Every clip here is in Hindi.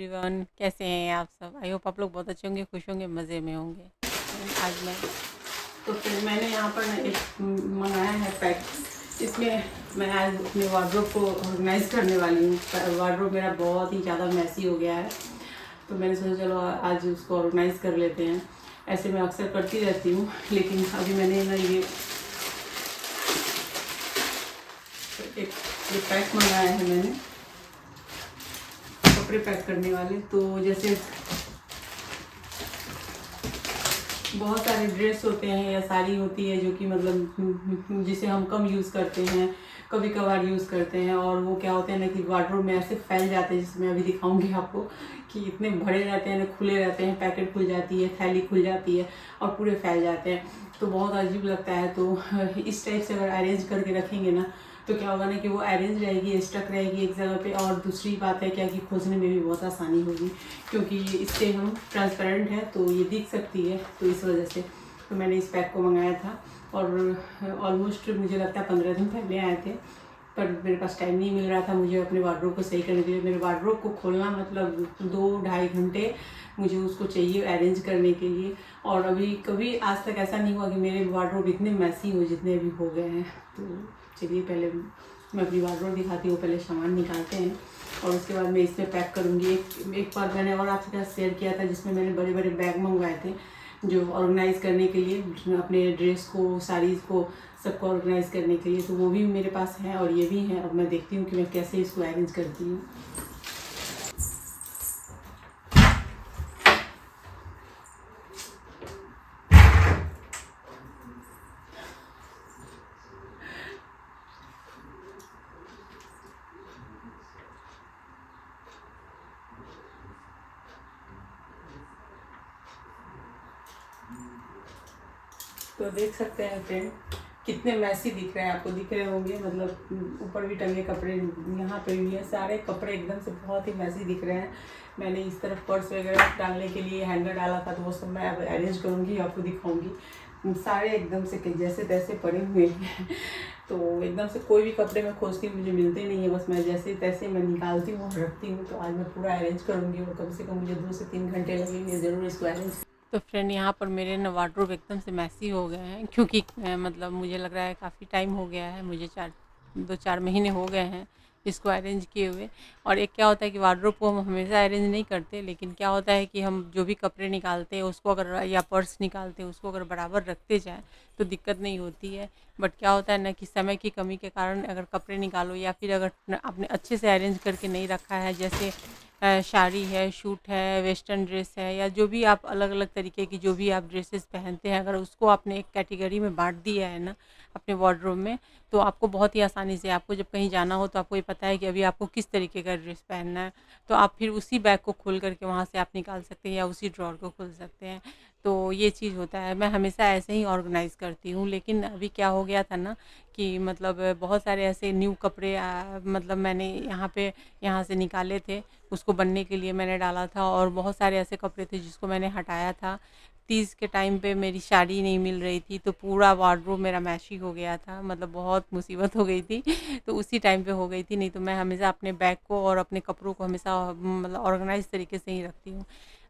एवरीवन, कैसे हैं आप सब? आई होप आप लोग बहुत अच्छे होंगे, खुश होंगे, मज़े में होंगे। आज मैं तो फिर मैंने यहाँ पर एक मंगाया है पैक। इसमें मैं आज अपने वार्डरोब को ऑर्गेनाइज़ करने वाली हूँ। वार्डरोब मेरा बहुत ही ज़्यादा मैसी हो गया है, तो मैंने सोचा चलो आज उसको ऑर्गेनाइज़ कर लेते हैं। ऐसे मैं अक्सर करती रहती हूँ, लेकिन अभी मैंने ना ये पैक मंगाया है मैंने, कपड़े पैक करने वाले। तो जैसे बहुत सारे ड्रेस होते हैं या साड़ी होती है जो कि मतलब जिसे हम कम यूज़ करते हैं, कभी कभार यूज़ करते हैं, और वो क्या होते हैं ना कि वार्डरोब में ऐसे फैल जाते हैं, जिसमें अभी दिखाऊंगी आपको कि इतने भरे रहते हैं ना, खुले रहते हैं, पैकेट खुल जाती है, थैली खुल जाती है और पूरे फैल जाते हैं, तो बहुत अजीब लगता है। तो इस टाइप से अगर अरेंज करके रखेंगे ना तो क्या होगा ना कि वो अरेंज रहेगी, स्टक रहेगी एक जगह पे। और दूसरी बात है क्या कि खोजने में भी बहुत आसानी होगी, क्योंकि इससे हम ट्रांसपेरेंट है तो ये दिख सकती है, तो इस वजह से तो मैंने इस पैक को मंगाया था। और ऑलमोस्ट मुझे लगता है 15 दिन पहले आए थे, पर मेरे पास टाइम नहीं मिल रहा था मुझे अपने वार्डरोब को सही करने के लिए। मेरे वार्डरोब को खोलना मतलब 2-2.5 घंटे मुझे उसको चाहिए अरेंज करने के लिए। और अभी कभी आज तक ऐसा नहीं हुआ कि मेरे वार्डरोब इतने मैसी हो जितने अभी हो गए हैं। तो चलिए पहले मैं अपनी वार्डरोब दिखाती हूँ, पहले सामान निकालते हैं और उसके बाद मैं इसमें पैक करूँगी। एक बार मैंने और आपके साथ शेयर किया था, जिसमें मैंने बड़े बड़े बैग मंगवाए थे जो ऑर्गेनाइज़ करने के लिए, अपने ड्रेस को, साड़ीज़ को, सबको ऑर्गेनाइज़ करने के लिए। तो वो भी मेरे पास है और ये भी है। अब मैं देखती हूँ कि मैं कैसे इसको अरेंज करती हूँ। तो देख सकते हैं फ्रेंड, कितने मैसी दिख रहे हैं, आपको दिख रहे होंगे। मतलब ऊपर भी टंगे कपड़े, यहाँ पे भी है, सारे कपड़े एकदम से बहुत ही मैसी दिख रहे हैं। मैंने इस तरफ पर्स वगैरह डालने के लिए हैंगर डाला था, तो वो सब मैं अब अरेंज करूँगी, आपको दिखाऊंगी। सारे एकदम से जैसे तैसे पड़े हुए हैं तो एकदम से कोई भी कपड़े मैं खोजती हूँ, मुझे मिलते नहीं है, बस मैं जैसे तैसे मैं निकालती हूँ और रखती हूँ। तो आज मैं पूरा अरेंज करूँगी और कम से कम मुझे 2 से 3 घंटे लगेंगे ज़रूर इसको अरेंज। तो फ्रेंड, यहाँ पर मेरे ना वार्डरोब एकदम से मैसी हो गए हैं, क्योंकि मतलब मुझे लग रहा है काफ़ी टाइम हो गया है, मुझे 2-4 महीने हो गए हैं इसको अरेंज किए हुए। और एक क्या होता है कि वार्डरोब को हम हमेशा अरेंज नहीं करते, लेकिन क्या होता है कि हम जो भी कपड़े निकालते हैं उसको अगर, या पर्स निकालते हैं उसको अगर बराबर रखते जाएँ तो दिक्कत नहीं होती है। बट क्या होता है ना कि समय की कमी के कारण अगर कपड़े निकालो या फिर अगर आपने अच्छे से अरेंज करके नहीं रखा है, जैसे साड़ी है, सूट है, वेस्टर्न ड्रेस है, या जो भी आप अलग अलग तरीके की जो भी आप ड्रेसेस पहनते हैं, अगर उसको आपने एक कैटेगरी में बांट दिया है ना अपने वार्डरोब में, तो आपको बहुत ही आसानी से, आपको जब कहीं जाना हो तो आपको ये पता है कि अभी आपको किस तरीके का ड्रेस पहनना है, तो आप फिर उसी बैग को खोल करके वहाँ से आप निकाल सकते हैं या उसी ड्रॉर को खोल सकते हैं। तो ये चीज़ होता है, मैं हमेशा ऐसे ही ऑर्गेनाइज़ करती हूँ। लेकिन अभी क्या हो गया था ना कि मतलब बहुत सारे ऐसे न्यू कपड़े मतलब मैंने यहाँ से निकाले थे, उसको बनने के लिए मैंने डाला था। और बहुत सारे ऐसे कपड़े थे जिसको मैंने हटाया था। तीज के टाइम पे मेरी साड़ी नहीं मिल रही थी, तो पूरा वार्डरोब मेरा मैशी हो गया था, मतलब बहुत मुसीबत हो गई थी तो उसी टाइम पे हो गई थी। नहीं तो मैं हमेशा अपने बैग को और अपने कपड़ों को हमेशा मतलब ऑर्गेनाइज तरीके से ही रखती हूँ।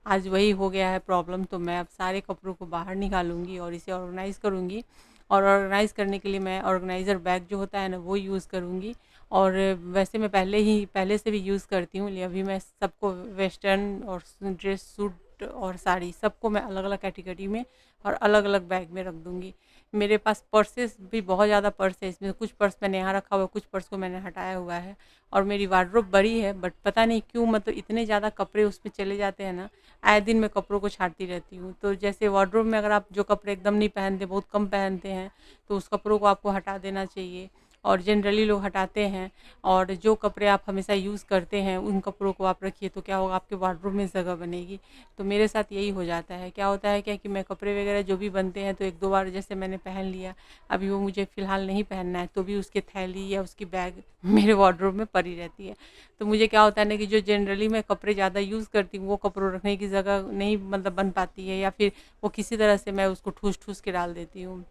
आज वही हो गया है प्रॉब्लम, तो मैं अब सारे कपड़ों को बाहर निकालूंगी और इसे ऑर्गेनाइज़ करूँगी। और ऑर्गेनाइज़ करने के लिए मैं ऑर्गेनाइज़र बैग जो होता है ना वो यूज़ करूँगी। और वैसे मैं पहले से भी यूज़ करती हूँ, लेकिन अभी मैं सबको वेस्टर्न और ड्रेस, सूट और साड़ी सबको मैं अलग अलग कैटेगरी में और अलग अलग बैग में रख दूँगी। मेरे पास पर्सेस भी बहुत ज़्यादा पर्स है, इसमें कुछ पर्स मैंने यहाँ रखा हुआ है, कुछ पर्स को मैंने हटाया हुआ है। और मेरी वार्डरोब बड़ी है, बट पता नहीं क्यों मतलब इतने ज़्यादा कपड़े उसमें चले जाते हैं ना, आए दिन मैं कपड़ों को छाँटती रहती हूँ। तो जैसे वार्डरोब में अगर आप जो कपड़े एकदम नहीं पहनते, बहुत कम पहनते हैं, तो उस कपड़ों को आपको हटा देना चाहिए, और जनरली लोग हटाते हैं। और जो कपड़े आप हमेशा यूज़ करते हैं उन कपड़ों को आप रखिए, तो क्या होगा, आपके वार्डरोब में जगह बनेगी। तो मेरे साथ यही हो जाता है। क्या होता है क्या कि मैं कपड़े वगैरह जो भी बनते हैं तो 1-2 बार जैसे मैंने पहन लिया, अभी वो मुझे फ़िलहाल नहीं पहनना है, तो भी उसकी थैली या उसकी बैग मेरे वार्डरोब में पड़ी रहती है। तो मुझे क्या होता है ना कि जो जनरली मैं कपड़े ज़्यादा यूज़ करती हूँ वो कपड़ों रखने की जगह नहीं मतलब बन पाती है, या फिर वो किसी तरह से मैं उसको ठूस-ठूस के डाल देती हूँ।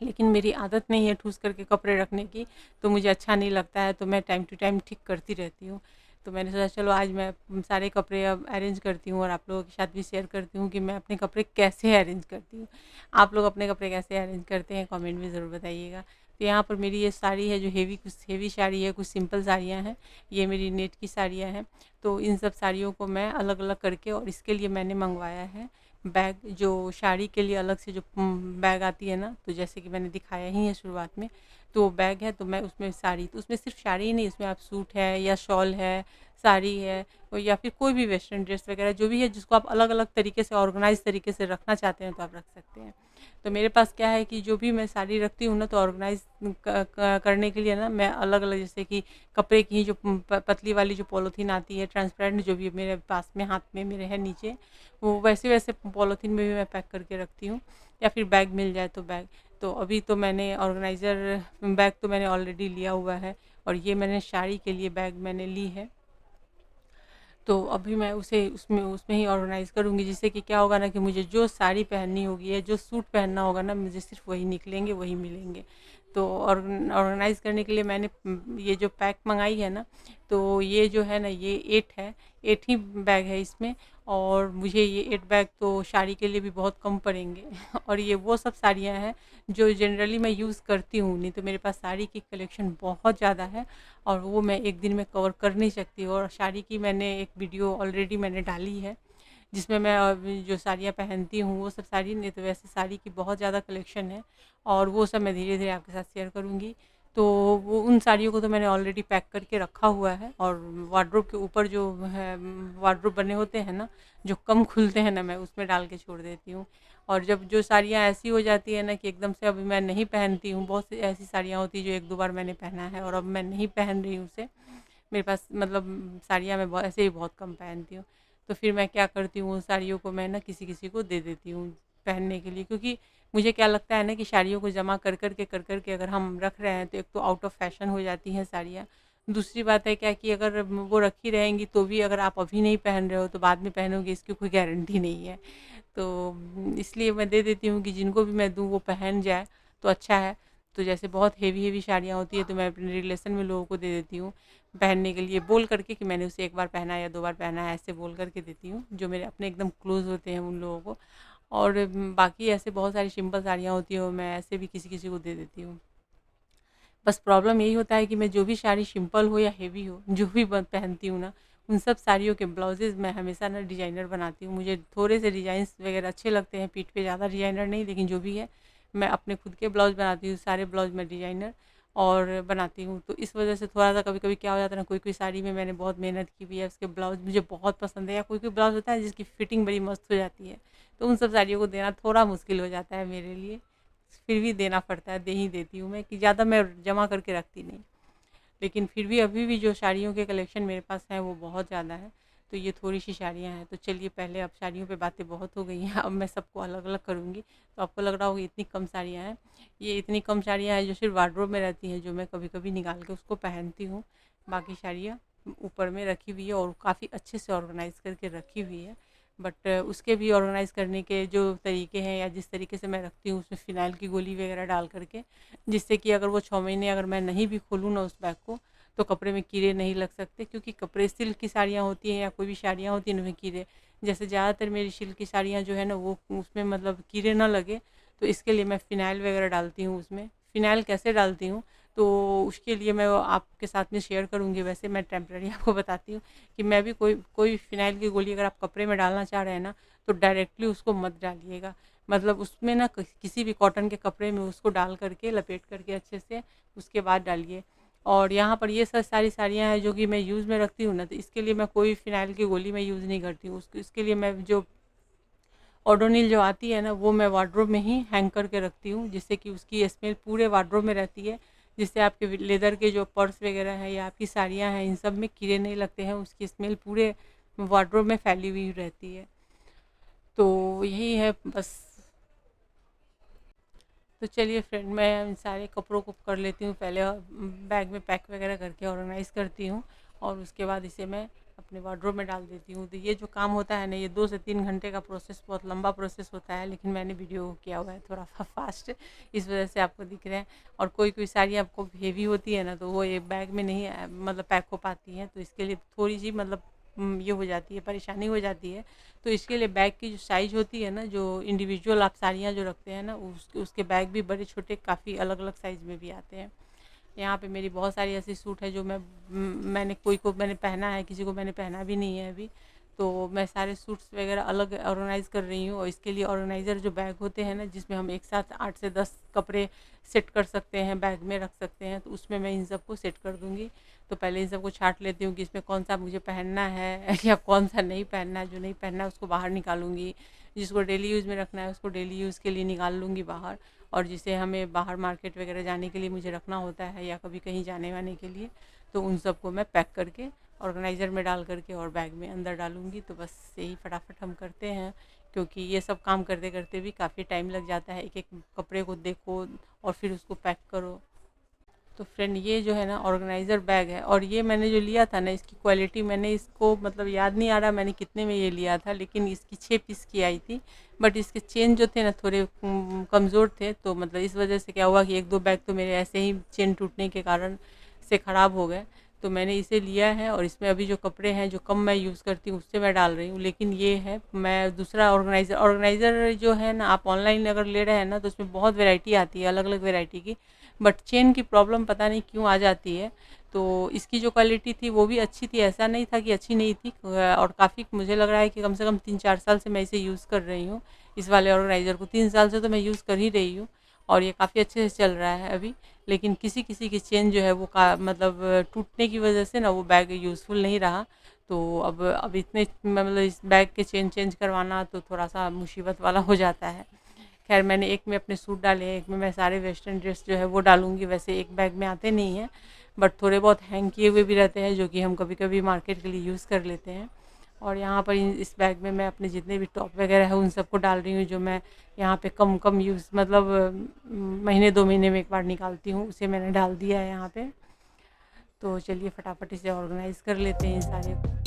लेकिन मेरी आदत नहीं है ठूस करके कपड़े रखने की, तो मुझे अच्छा नहीं लगता है, तो मैं टाइम टू टाइम ठीक करती रहती हूँ। तो मैंने सोचा चलो आज मैं सारे कपड़े अब अरेंज करती हूँ और आप लोगों के साथ भी शेयर करती हूँ कि मैं अपने कपड़े कैसे अरेंज करती हूँ। आप लोग अपने कपड़े कैसे अरेंज करते हैं कमेंट में ज़रूर बताइएगा। तो यहाँ पर मेरी ये साड़ी है जो हेवी, कुछ हेवी साड़ी है, कुछ सिंपल साड़ियाँ हैं, ये मेरी नेट की साड़ियाँ हैं। तो इन सब साड़ियों को मैं अलग अलग करके, और इसके लिए मैंने मंगवाया है बैग, जो साड़ी के लिए अलग से जो बैग आती है ना, तो जैसे कि मैंने दिखाया ही है शुरुआत में, तो वो बैग है। तो मैं उसमें साड़ी, तो उसमें सिर्फ साड़ी ही नहीं, उसमें आप सूट है या शॉल है, साड़ी है, और या फिर कोई भी वेस्टर्न ड्रेस वगैरह जो भी है जिसको आप अलग अलग तरीके से ऑर्गेनाइज तरीके से रखना चाहते हैं तो आप रख सकते हैं। तो मेरे पास क्या है कि जो भी मैं साड़ी रखती हूँ ना, तो ऑर्गेनाइज करने के लिए ना मैं अलग अलग, जैसे कि कपड़े की जो पतली वाली जो पॉलीथीन आती है, ट्रांसपेरेंट, जो भी मेरे पास में हाथ में मेरे है नीचे, वो वैसे वैसे पॉलीथीन में भी मैं पैक करके रखती हूँ, या फिर बैग मिल जाए तो बैग। तो अभी तो मैंने ऑर्गेनाइज़र बैग तो मैंने ऑलरेडी लिया हुआ है, और ये मैंने साड़ी के लिए बैग मैंने ली है। तो अभी मैं उसे उसमें उसमें ही ऑर्गेनाइज़ करूँगी, जिससे कि क्या होगा ना कि मुझे जो साड़ी पहननी होगी या जो सूट पहनना होगा ना, मुझे सिर्फ वही निकलेंगे, वही मिलेंगे। तो ऑर्गेनाइज़ करने के लिए मैंने ये जो पैक मंगाई है ना, तो ये जो है ना, ये 8 है, 8 ही बैग है इसमें। और मुझे ये 8 बैग तो साड़ी के लिए भी बहुत कम पड़ेंगे और ये वो सब साड़ियाँ हैं जो जनरली मैं यूज़ करती हूँ, नहीं तो मेरे पास साड़ी की कलेक्शन बहुत ज़्यादा है, और वो मैं एक दिन में कवर कर नहीं सकती। और साड़ी की मैंने एक वीडियो ऑलरेडी मैंने डाली है, जिसमें मैं जो साड़ियाँ पहनती हूँ वो सब साड़ी, नहीं तो वैसे साड़ी की बहुत ज़्यादा कलेक्शन है, और वो सब मैं धीरे धीरे आपके साथ शेयर करूँगी। तो वो उन साड़ियों को तो मैंने ऑलरेडी पैक करके रखा हुआ है, और वार्डरोब के ऊपर जो है, वार्डरोब बने होते हैं ना, जो कम खुलते हैं ना, मैं उसमें डाल के छोड़ देती हूँ। और जब जो साड़ियाँ ऐसी हो जाती है ना कि एकदम से अभी मैं नहीं पहनती हूँ, बहुत सी ऐसी साड़ियाँ होती हैं जो एक दो बार मैंने पहना है और अब मैं नहीं पहन रही हूँ उसे, मेरे पास मतलब साड़ियाँ मैं ऐसे ही बहुत कम पहनती हूँ। तो फिर मैं क्या करती हूँ, उन साड़ियों को मैं ना किसी किसी को दे देती हूँ पहनने के लिए, क्योंकि मुझे क्या लगता है ना कि साड़ियों को जमा कर कर के अगर हम रख रहे हैं, तो एक तो आउट ऑफ फैशन हो जाती हैं साड़ियाँ। दूसरी बात है क्या कि अगर वो रखी रहेंगी तो भी अगर आप अभी नहीं पहन रहे हो तो बाद में पहनोगे, इसकी कोई गारंटी नहीं है। तो इसलिए मैं दे देती हूँ कि जिनको भी मैं दूँ वो पहन जाए तो अच्छा है। तो जैसे बहुत हेवी हेवी साड़ियाँ होती है तो मैं अपने रिलेशन में लोगों को दे देती हूँ पहनने के लिए, बोल करके कि मैंने उसे एक बार पहना है या 2 बार पहना है, ऐसे बोल करके देती हूँ, जो मेरे अपने एकदम क्लोज़ होते हैं उन लोगों को। और बाकी ऐसे बहुत सारी सिंपल साड़ियाँ होती हैं, वो मैं ऐसे भी किसी-किसी को दे देती हूँ। बस प्रॉब्लम यही होता है कि मैं जो भी साड़ी सिंपल हो या हेवी हो, जो भी पहनती हूँ ना, उन सब साड़ियों के ब्लाउजेज़ मैं हमेशा ना डिज़ाइनर बनाती हूँ। मुझे थोड़े से डिज़ाइंस वगैरह अच्छे लगते हैं, पीठ पे ज़्यादा डिज़ाइनर नहीं, लेकिन जो भी है, मैं अपने खुद के ब्लाउज़ बनाती हूँ, सारे ब्लाउज़ मैं डिज़ाइनर और बनाती हूँ। तो इस वजह से थोड़ा-सा कभी-कभी क्या हो जाता है ना, कोई-कोई साड़ी में मैंने बहुत मेहनत की हुई है, उसके ब्लाउज़ मुझे बहुत पसंद है, या कोई-कोई ब्लाउज़ होता है जिसकी फिटिंग बड़ी मस्त हो जाती है, तो उन सब साड़ियों को देना थोड़ा मुश्किल हो जाता है मेरे लिए। फिर भी देना पड़ता है, दे ही देती हूँ मैं, कि ज़्यादा मैं जमा करके रखती नहीं। लेकिन फिर भी अभी भी जो साड़ियों के कलेक्शन मेरे पास है वो बहुत ज़्यादा है। तो ये थोड़ी-सी साड़ियाँ हैं। तो चलिए, पहले अब साड़ियों पे बातें बहुत हो गई हैं, अब मैं सबको अलग-अलग करूँगी। तो आपको लग रहा होगा इतनी कम साड़ियाँ हैं। ये इतनी कम साड़ियाँ हैं जो सिर्फ़ वार्डरोब में रहती हैं, जो मैं कभी-कभी निकाल के उसको पहनती हूँ। बाकी साड़ियाँ ऊपर में रखी हुई है और काफ़ी अच्छे से ऑर्गनाइज़ करके रखी हुई है। बट उसके भी ऑर्गनाइज़ करने के जो तरीके हैं, या जिस तरीके से मैं रखती हूँ उसमें फ़िनाइल की गोली वगैरह डाल कर के, जिससे कि अगर वो 6 महीने अगर मैं नहीं भी खोलूँ ना उस बैग को, तो कपड़े में कीड़े नहीं लग सकते, क्योंकि कपड़े सिल्क की साड़ियाँ होती हैं या कोई भी साड़ियाँ होती हैं उनमें कीड़े, जैसे ज़्यादातर मेरी सिल्क की साड़ियाँ जो है ना, वो उसमें मतलब कीड़े ना लगे, तो इसके लिए मैं फ़िनाइल वगैरह डालती हूँ उसमें। फ़िनाइल कैसे डालती हूँ, तो उसके लिए मैं वो आपके साथ में शेयर करूँगी। वैसे मैं टेम्परेरी आपको बताती हूँ कि मैं भी कोई कोई फ़िनाइल की गोली अगर आप कपड़े में डालना चाह रहे हैं ना, तो डायरेक्टली उसको मत डालिएगा। मतलब उसमें ना किसी भी कॉटन के कपड़े में उसको डाल करके लपेट करके अच्छे से उसके बाद डालिए। और यहाँ पर ये सब सारी साड़ियाँ हैं जो कि मैं यूज़ में रखती हूँ ना, तो इसके लिए मैं कोई फ़िनाइल की गोली मैं यूज़ नहीं करती हूँ। इसके लिए मैं जो ओडोनिल जो आती है ना, वो मैं वार्डरोब में ही हैंग करके रखती हूँ, जिससे कि उसकी स्मेल पूरे वार्डरोब में रहती है, जिससे आपके लेदर के जो पर्स वगैरह हैं या आपकी साड़ियाँ हैं, इन सब में कीड़े नहीं लगते हैं, उसकी स्मेल पूरे वार्डरोब में फैली हुई रहती है। तो यही है बस। तो चलिए फ्रेंड, मैं इन सारे कपड़ों को कर लेती हूँ पहले, बैग में पैक वगैरह करके ऑर्गेनाइज़ करती हूँ, और उसके बाद इसे मैं अपने वार्डरोब में डाल देती हूँ। तो ये जो काम होता है ना, ये 2 से 3 घंटे का प्रोसेस, बहुत लंबा प्रोसेस होता है, लेकिन मैंने वीडियो किया हुआ है थोड़ा फास्ट, इस वजह से आपको दिख रहे हैं। और कोई कोई साड़ी आपको हेवी होती है ना, तो वो एक बैग में नहीं मतलब पैक हो पाती हैं, तो इसके लिए थोड़ी सी मतलब ये हो जाती है, परेशानी हो जाती है। तो इसके लिए बैग की जो साइज़ होती है ना, जो इंडिविजुअल आप साड़ियाँ जो रखते हैं ना, उसके बैग भी बड़े छोटे काफ़ी अलग अलग साइज़ में भी आते हैं। यहाँ पे मेरी बहुत सारी ऐसी सूट है जो मैंने कोई को मैंने पहना है, किसी को मैंने पहना भी नहीं है अभी। तो मैं सारे सूट्स वगैरह अलग ऑर्गेनाइज़ कर रही हूँ, और इसके लिए ऑर्गेनाइज़र जो बैग होते हैं ना, जिसमें हम एक साथ 8 से 10 कपड़े सेट कर सकते हैं, बैग में रख सकते हैं, तो उसमें मैं इन सबको सेट कर दूँगी। तो पहले इन सबको छाँट लेती हूँ कि इसमें कौन सा मुझे पहनना है या कौन सा नहीं पहनना है। जो नहीं पहनना है उसको बाहर निकालूँगी, जिसको डेली यूज़ में रखना है उसको डेली यूज़ के लिए निकाल लूँगी बाहर। और जिसे हमें बाहर मार्केट वगैरह जाने के लिए मुझे रखना होता है, या कभी कहीं जाने वाने के लिए, तो उन सबको मैं पैक करके ऑर्गेनाइज़र में डाल करके और बैग में अंदर डालूँगी। तो बस यही फटाफट हम करते हैं, क्योंकि ये सब काम करते करते भी काफ़ी टाइम लग जाता है। एक एक कपड़े को देखो और फिर उसको पैक करो। तो फ्रेंड, ये जो है ना ऑर्गेनाइज़र बैग है, और ये मैंने जो लिया था ना, इसकी क्वालिटी मैंने इसको मतलब याद नहीं आ रहा मैंने कितने में ये लिया था, लेकिन इसकी 6 पीस की आई थी। बट इसके चेन जो थे ना थोड़े कमज़ोर थे, तो मतलब इस वजह से क्या हुआ कि 1-2 बैग तो मेरे ऐसे ही चेन टूटने के कारण से ख़राब हो गए। तो मैंने इसे लिया है, और इसमें अभी जो कपड़े हैं जो कम मैं यूज़ करती हूँ उससे मैं डाल रही हूँ। लेकिन ये है, मैं दूसरा ऑर्गेनाइज़र जो है ना, आप ऑनलाइन अगर ले रहे हैं ना, तो उसमें बहुत वैरायटी आती है, अलग अलग वैरायटी की। बट चेन की प्रॉब्लम पता नहीं क्यों आ जाती है। तो इसकी जो क्वालिटी थी वो भी अच्छी थी, ऐसा नहीं था कि अच्छी नहीं थी। और काफ़ी मुझे लग रहा है कि कम से कम 3-4 साल से मैं इसे यूज़ कर रही हूँ, इस वाले ऑर्गेनाइज़र को 3 साल से तो मैं यूज़ कर ही रही हूँ, और ये काफ़ी अच्छे से चल रहा है अभी। लेकिन किसी किसी की चेन जो है वो का मतलब टूटने की वजह से ना वो बैग यूज़फुल नहीं रहा। तो अब इतने मतलब इस बैग के चेन चेंज करवाना तो थोड़ा सा मुसीबत वाला हो जाता है। खैर, मैंने एक में अपने सूट डाले हैं, एक में मैं सारे वेस्टर्न ड्रेस जो है वो डालूँगी। वैसे एक बैग में आते नहीं हैं, बट थोड़े बहुत हैंग किए हुए भी रहते हैं, जो कि हम कभी-कभी मार्केट के लिए यूज़ कर लेते हैं। और यहाँ पर इस बैग में मैं अपने जितने भी टॉप वगैरह है उन सबको डाल रही हूँ, जो मैं यहाँ पे कम कम यूज़ मतलब महीने 2 महीने में एक बार निकालती हूँ, उसे मैंने डाल दिया है यहाँ पे। तो चलिए फटाफट इसे ऑर्गेनाइज़ कर लेते हैं इन सारे को।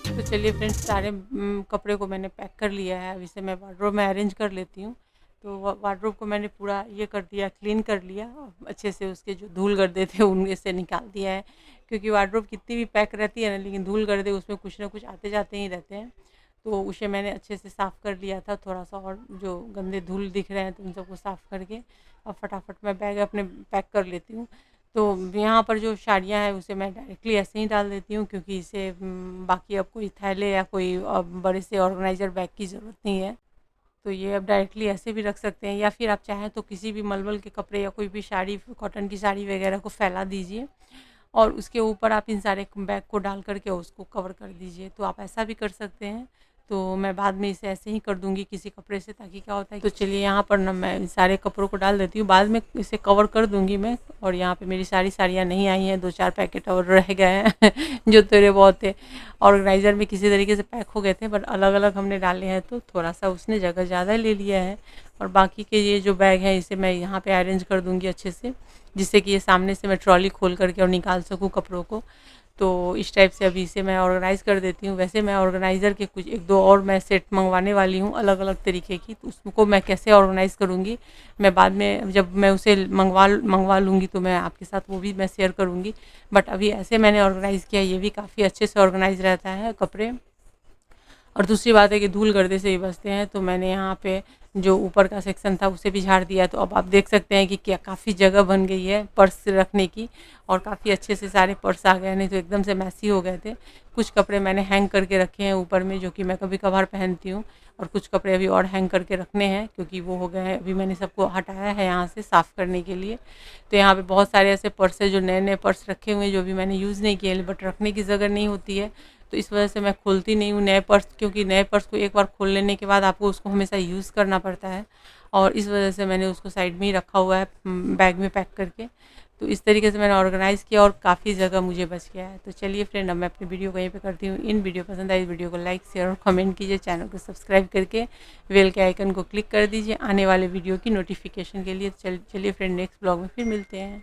तो चलिए फ्रेंड्स, सारे कपड़े को मैंने पैक कर लिया है। अब इसे मैं वार्डरोब में अरेंज कर लेती हूँ। तो वार्डरोब को मैंने पूरा ये कर दिया, क्लीन कर लिया, और अच्छे से उसके जो धूल गर्दे थे उनमें से निकाल दिया है। क्योंकि वार्डरोब कितनी भी पैक रहती है ना, लेकिन धूल गर्दे उसमें कुछ ना कुछ आते जाते ही रहते हैं। तो उसे मैंने अच्छे से साफ़ कर लिया था थोड़ा सा, और जो गंदे धूल दिख रहे हैं तो उन सबको साफ़ करके अब फटाफट मैं बैग अपने पैक कर लेती हूँ। तो यहाँ पर जो साड़ियाँ हैं उसे मैं डायरेक्टली ऐसे ही डाल देती हूँ, क्योंकि इसे बाकी अब कोई थैले या कोई बड़े से ऑर्गेनाइज़र बैग की ज़रूरत नहीं है। तो ये अब डायरेक्टली ऐसे भी रख सकते हैं, या फिर आप चाहें तो किसी भी मलमल के कपड़े या कोई भी साड़ी, कॉटन की साड़ी वगैरह को फैला दीजिए, और उसके ऊपर आप इन सारे बैग को डाल करके उसको कवर कर दीजिए। तो आप ऐसा भी कर सकते हैं। तो मैं बाद में इसे ऐसे ही कर दूंगी किसी कपड़े से, ताकि क्या होता है, तो चलिए यहाँ पर ना मैं इन सारे कपड़ों को डाल देती हूँ, बाद में इसे कवर कर दूंगी मैं। और यहाँ पे मेरी सारी साड़ियाँ नहीं आई हैं, 2-4 पैकेट और रह गए हैं जो थोड़े बहुत थे ऑर्गेनाइज़र में किसी तरीके से पैक हो गए थे, बट अलग अलग हमने डाले हैं, तो थोड़ा सा उसने जगह ज़्यादा ले लिया है। और बाकी के ये जो बैग हैं इसे मैं यहाँ पे अरेंज कर दूँगी अच्छे से, जिससे कि ये सामने से मैं ट्रॉली खोल करके और निकाल सकूँ कपड़ों को। तो इस टाइप से अभी इसे मैं ऑर्गेनाइज़ कर देती हूँ। वैसे मैं ऑर्गेनाइज़र के कुछ 1-2 और मैं सेट मंगवाने वाली हूँ अलग अलग तरीके की, तो उसको मैं कैसे ऑर्गेनाइज़ करूँगी मैं बाद में, जब मैं उसे मंगवा लूँगी तो मैं आपके साथ वो भी मैं शेयर करूँगी। बट अभी ऐसे मैंने ऑर्गेनाइज़ किया, ये भी काफ़ी अच्छे से ऑर्गेनाइज़ रहता है कपड़े। और दूसरी बात है कि धूल गर्दे से ही बचते हैं। तो मैंने यहाँ पे जो ऊपर का सेक्शन था उसे भी झाड़ दिया। तो अब आप देख सकते हैं कि क्या काफ़ी जगह बन गई है पर्स रखने की, और काफ़ी अच्छे से सारे पर्स आ गए, नहीं तो एकदम से मैसी हो गए थे। कुछ कपड़े मैंने हैंग करके रखे हैं ऊपर में, जो कि मैं कभी कभार पहनती हूँ, और कुछ कपड़े अभी और हैंग करके रखने हैं, क्योंकि वो हो गए हैं। अभी मैंने सबको हटाया है यहाँ से साफ़ करने के लिए। तो यहाँ पे बहुत सारे ऐसे पर्स है जो नए नए पर्स रखे हुए हैं, जो भी मैंने यूज़ नहीं किए, बट रखने की जगह नहीं होती है, तो इस वजह से मैं खोलती नहीं हूँ नए पर्स, क्योंकि नए पर्स को एक बार खोल लेने के बाद आपको उसको हमेशा यूज़ करना पड़ता है, और इस वजह से मैंने उसको साइड में ही रखा हुआ है बैग में पैक करके। तो इस तरीके से मैंने ऑर्गेनाइज़ किया और काफ़ी जगह मुझे बच गया है। तो चलिए फ्रेंड, अब मैं अपनी वीडियो को यहीं पे करती हूँ। इन वीडियो पसंद आई, इस वीडियो को लाइक शेयर और कमेंट कीजिए, चैनल को सब्सक्राइब करके बेल के आइकन को क्लिक कर दीजिए आने वाले वीडियो की नोटिफिकेशन के लिए। चलिए फ्रेंड, नेक्स्ट ब्लॉग में फिर मिलते हैं।